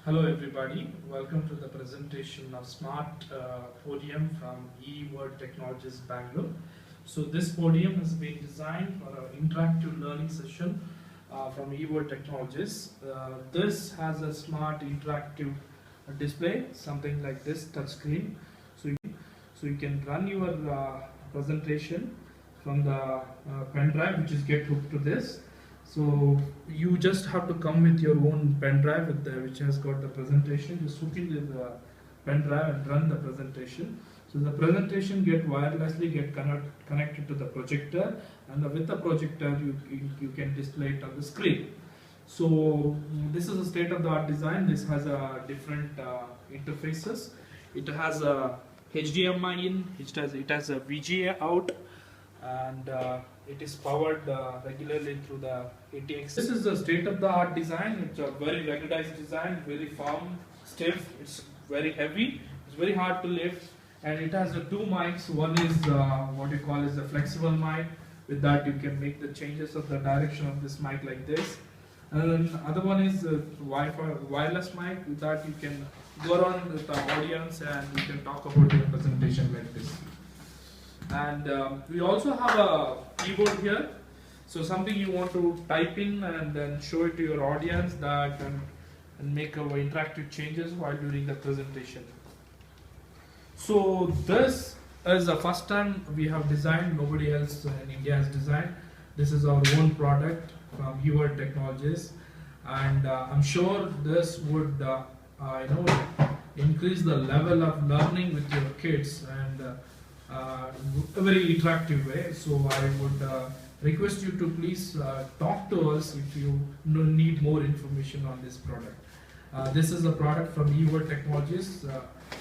Hello everybody, welcome to the presentation of Smart Podium from eWorld Technologies Bangalore. So this podium has been designed for an interactive learning session from eWorld Technologies. This has a smart interactive display, something like this touchscreen. So you can run your presentation from the pen drive which is get hooked to this. So you just have to come with your own pen drive which has got the presentation. Just hook it with the pen drive and run the presentation. So the presentation wirelessly connected to the projector, and with the projector you can display it on the screen. So this is a state-of-the-art design. This has different interfaces. It has a HDMI in, it has a VGA out, and it is powered regularly through the ATX. This is a state-of-the-art design. It's a very ruggedized design, very firm, stiff. It's very heavy. It's very hard to lift, and it has two mics. One is what you call is a flexible mic. With that, you can make the changes of the direction of this mic like this. And then the other one is Wi-Fi wireless mic. With that, you can go around with the audience and you can talk about your presentation like this. And we also have a keyboard here, so something you want to type in and then show it to your audience and make interactive changes while doing the presentation. So this is the first time we have designed, nobody else in India has designed. This is our own product from eWorld Technologies, and I'm sure this would increase the level of learning with your kids and a very interactive way. So I would request you to please talk to us if you need more information on this product. This is a product from eWorld Technologies.